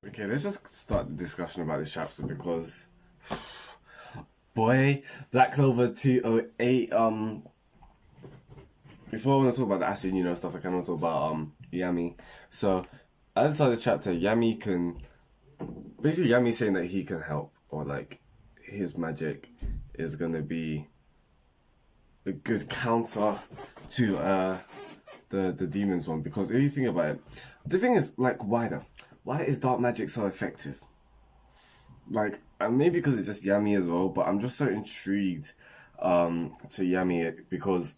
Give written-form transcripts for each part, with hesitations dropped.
Okay, let's just start the discussion about this chapter because, boy, Black Clover 208. Before I want to talk about the ASTA YUNO stuff, I kind of want to talk about Yami. So, at the start of this chapter, Yami saying that he can help, or like his magic is gonna be a good counter to the demons one. Because if you think about it, the thing is, like, why is dark magic so effective? Like, and maybe because it's just Yami as well, but I'm just so intrigued to Yami because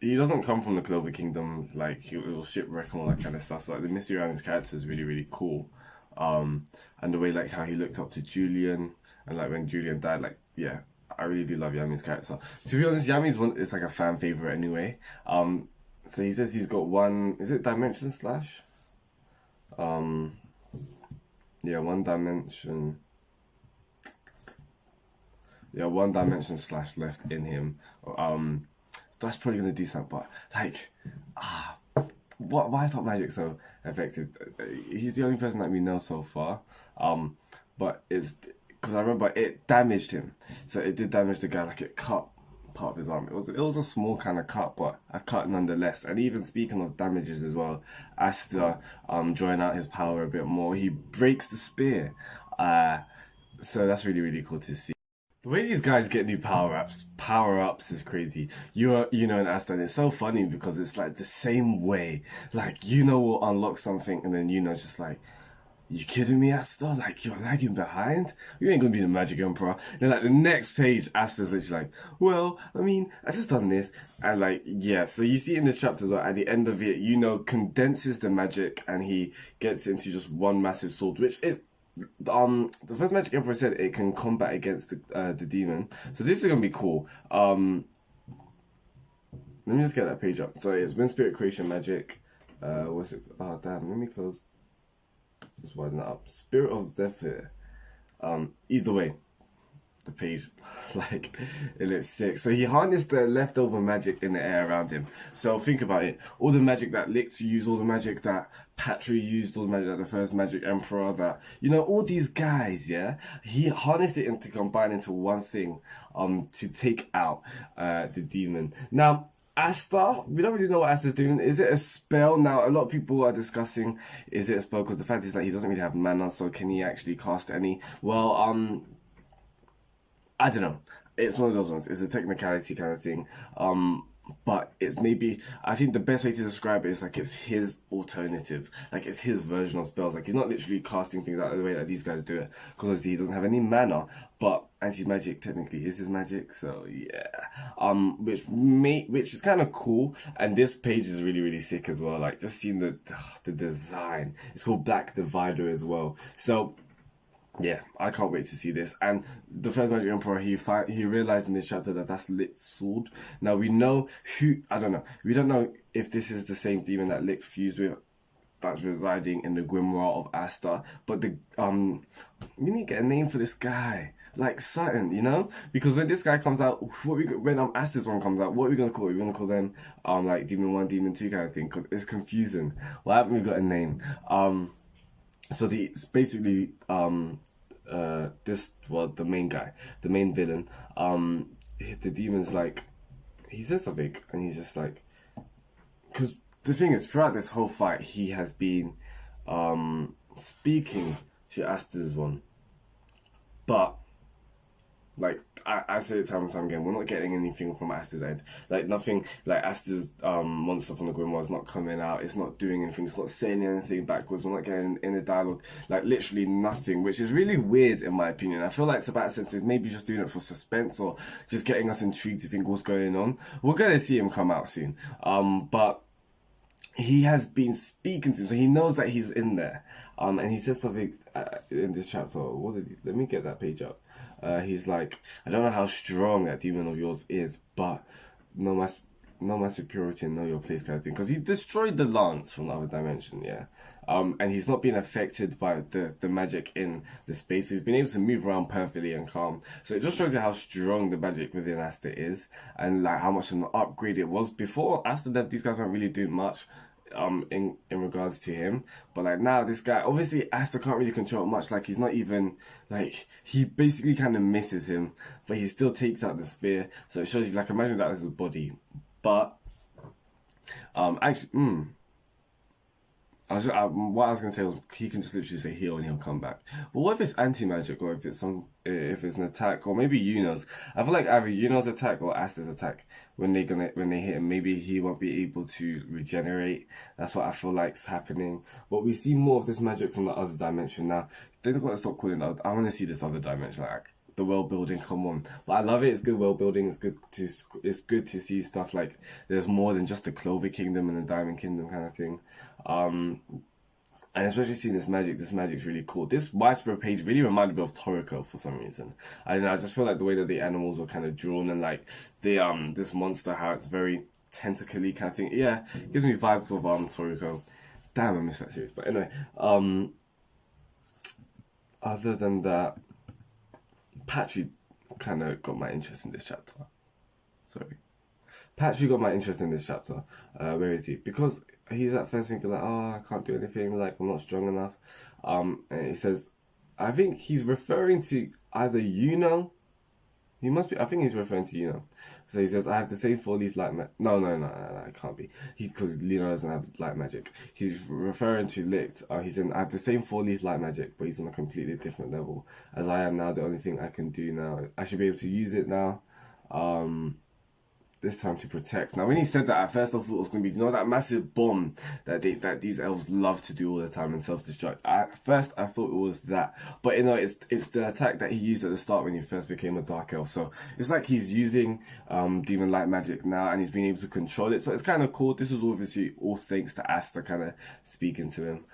he doesn't come from the Clover Kingdom. Like, he will shipwreck and all that kind of stuff. So like, the mystery around his character is really, really cool. And the way like how he looked up to Julian, and like when Julian died, like, yeah, I really do love Yami's character. To be honest, Yami's one is like a fan favorite anyway. So he says he's got one. Is it Dimension Slash? Yeah, one dimension. Yeah, one dimension slash left in him. That's probably gonna do something. But like, why is Top Magic so effective? He's the only person that we know so far. But it's because I remember it damaged him. So it did damage the guy. Like, it cut part of his arm. It was a small kind of cut, but a cut nonetheless. And even speaking of damages as well, Asta drawing out his power a bit more. He breaks the spear. So that's really, really cool to see. The way these guys get new power ups is crazy. You know, and Asta, and it's so funny because it's like the same way. Like, will unlock something, and then just like, you kidding me, Asta? Like, you're lagging behind? You ain't gonna be the Magic Emperor. Then like the next page, Asta's literally like, well, I mean, I just done this. And like, yeah, so you see in this chapter as well, at the end of it, condenses the magic and he gets into just one massive sword, which is the first Magic Emperor said it can combat against the demon. So this is gonna be cool. Let me just get that page up. So it's Wind Spirit Creation Magic. What's it? Oh damn, let me close. Just widen that up. Spirit of Zephyr. Either way, the page, like, it looks sick. So he harnessed the leftover magic in the air around him. So think about it. All the magic that Lix used, all the magic that Patry used, all the magic that the first Magic Emperor, that, all these guys, yeah? He harnessed it to combine into one thing, to take out the demon. Now, Asta, we don't really know what Asta's doing. Is it a spell? Now, a lot of people are discussing, is it a spell? Because the fact is that he doesn't really have mana, so can he actually cast any? Well, I don't know. It's one of those ones. It's a technicality kind of thing. But I think the best way to describe it is like it's his alternative. Like, it's his version of spells. Like, he's not literally casting things out of the way that these guys do it. Because obviously he doesn't have any mana. But anti-magic technically is his magic. So yeah. Which is kind of cool. And this page is really, really sick as well. Like, just seeing the design. It's called Black Divider as well. So yeah, I can't wait to see this. And the first Magic Emperor, he realized in this chapter that that's Lit's sword. Now we know I don't know. We don't know if this is the same demon that Lit fused with, that's residing in the grimoire of Asta. But we need to get a name for this guy. Like something, because when this guy comes out, when Asta's one comes out, what are we gonna call it? We're gonna call them like Demon 1, Demon 2 kind of thing, because it's confusing. Why haven't we got a name? So it's basically the main guy, the main villain. The demon's like, he says something, and he's just like, because the thing is, throughout this whole fight, he has been speaking to Asta's one, but like I say it time and time again, we're not getting anything from Asta's end. Like, nothing, like Asta's monster from the Grimoire is not coming out, it's not doing anything, it's not saying anything backwards, we're not getting any dialogue, like literally nothing, which is really weird in my opinion. I feel like Tabata Sensei is maybe just doing it for suspense or just getting us intrigued to think what's going on. We're gonna see him come out soon. But he has been speaking to him, so he knows that he's in there. And he said something in this chapter. Let me get that page up. He's like, I don't know how strong that demon of yours is, but know my superiority and know your place kind of thing. Because he destroyed the lance from the other dimension, yeah. And he's not been affected by the magic in the space. He's been able to move around perfectly and calm. So it just shows you how strong the magic within Asta is, and like how much of an upgrade it was. Before Asta Dev, these guys weren't really doing much. in regards to him. But like now this guy, obviously Asta can't really control it much. Like he's not even like, he basically kind of misses him, but he still takes out the spear. So it shows you, like, imagine that as his body. But actually, what I was gonna say was he can just literally say heal and he'll come back. But what if it's anti-magic, or if it's an attack, or maybe Yuno's? I feel like either Yuno's attack or Asta's attack, when they hit him, maybe he won't be able to regenerate. That's what I feel like's happening. But we see more of this magic from the other dimension now. They're gonna stop calling it. I want to see this other dimension, like the world building. Come on, but I love it. It's good world building. It's good to see stuff like there's more than just the Clover Kingdom and the Diamond Kingdom kind of thing. And especially seeing this magic's really cool. This widespread page really reminded me of Toriko for some reason. I don't know, I just feel like the way that the animals were kind of drawn, and like the this monster, how it's very tentacly kind of thing. Yeah, it gives me vibes of Toriko. Damn, I missed that series. But anyway, other than that, Patry kind of got my interest in this chapter. Sorry. Patry got my interest in this chapter. Where is he? Because he's at first thinking like, oh, I can't do anything, like I'm not strong enough. And he says, I think he's referring to either Yuno. He must be, I think he's referring to Yuno. So he says, I have the same 4-leaf light magic. No, it can't be. Because Yuno doesn't have light magic. He's referring to Licht. He's saying, I have the same 4-leaf light magic, but he's on a completely different level. As I am now, the only thing I can do now, I should be able to use it now. This time to protect. Now, when he said that, at first I thought it was going to be, you know, that massive bomb that these elves love to do all the time and self-destruct. At first, I thought it was that. But, you know, it's the attack that he used at the start when he first became a Dark Elf. So, it's like he's using Demon Light Magic now, and he's been able to control it. So, it's kind of cool. This was obviously all thanks to Asta kind of speaking to him.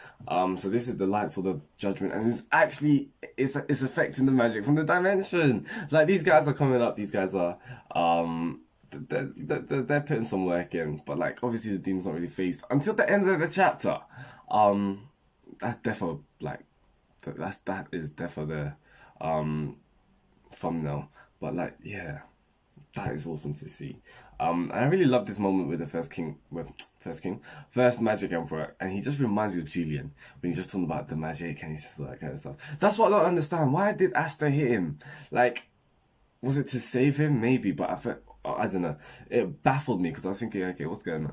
So, this is the Light Sword of Judgment. And it's actually, it's affecting the magic from the dimension. Like, these guys are coming up. These guys are... They're putting some work in, but like obviously the demon's not really phased until the end of the chapter. That's definitely like that is definitely the thumbnail. But like, yeah, that is awesome to see. I really love this moment with the first Magic Emperor, and he just reminds you of Julian when he's just talking about the magic and he's just like kind of stuff. That's what I don't understand. Why did Asta hit him? Like, was it to save him? Maybe, but I don't know. It baffled me because I was thinking, okay, what's going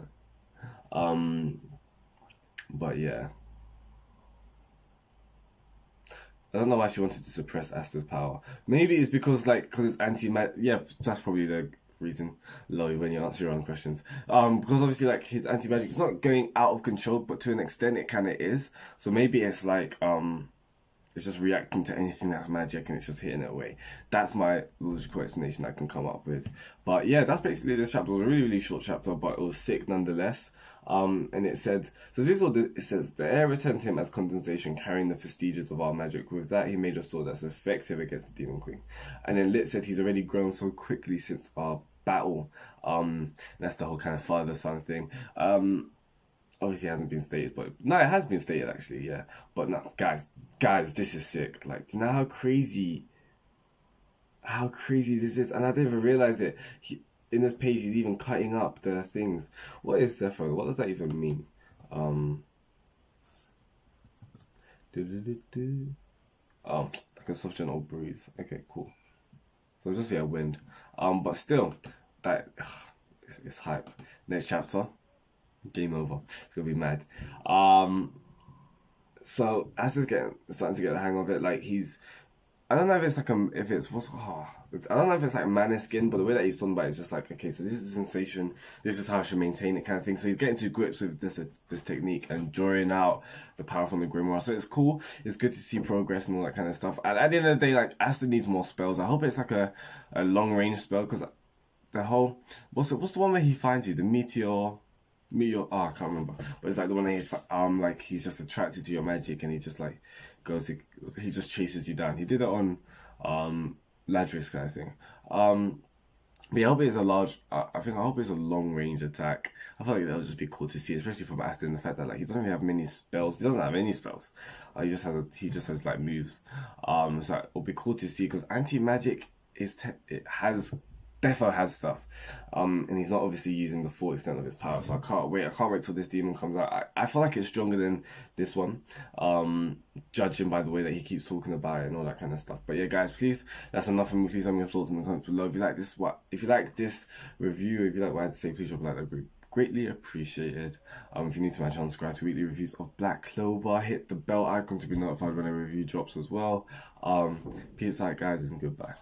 on? But yeah. I don't know why she wanted to suppress Asta's power. Maybe it's because it's anti-magic. Yeah, that's probably the reason, Lowy, when you answer your own questions. Because obviously like his anti-magic is not going out of control, but to an extent it kind of is. So maybe it's like, it's just reacting to anything that's magic and it's just hitting it away. That's my logical explanation I can come up with. But yeah, that's basically this chapter. It was a really, really short chapter, but it was sick nonetheless. And it said, so this is what it says. The air returned to him as condensation, carrying the vestiges of our magic. With that, he made a sword that's effective against the Demon Queen. And then Lit said he's already grown so quickly since our battle. That's the whole kind of father-son thing. Obviously it hasn't been stated, but no, it has been stated actually, yeah. But no, guys, this is sick. Like, do you know how crazy this is? And I didn't even realize it. In this page, he's even cutting up the things. What is Zephyr? What does that even mean? Oh, like a soft gentle breeze. Okay, cool. So it's just wind. But still, it's hype. Next chapter. Game over. It's gonna be mad. So as he's starting to get the hang of it, like I don't know if it's like I don't know if it's like Maniskin, but the way that he's talking about it is just like, okay, so this is the sensation, this is how I should maintain it kind of thing. So he's getting to grips with this technique and drawing out the power from the Grimoire. So it's cool. It's good to see progress and all that kind of stuff. And at the end of the day, like Asta needs more spells. I hope it's like a long range spell, because the whole what's the one where he finds you, the meteor, oh, I can't remember, but it's like the one that like he's just attracted to your magic and he just like he just chases you down. He did it on Ladris kind of thing. But yeah, I hope it's I hope it's a long range attack. I feel like that would just be cool to see, especially from Asta, and the fact that like he doesn't really have many spells. He doesn't have any spells. He just has like moves. So it'll be cool to see, because anti-magic has defo has stuff. And he's not obviously using the full extent of his power, so I can't wait till this demon comes out. I feel like it's stronger than this one, judging by the way that he keeps talking about it and all that kind of stuff. But yeah, guys, please, that's enough for me. Please tell me your thoughts in the comments below. If you like this review, if you like what I had to say, please drop a like. That'd be greatly appreciated. If you're new to my channel, subscribe to weekly reviews of Black Clover. Hit the bell icon to be notified when a review drops as well. Peace out, guys, and goodbye.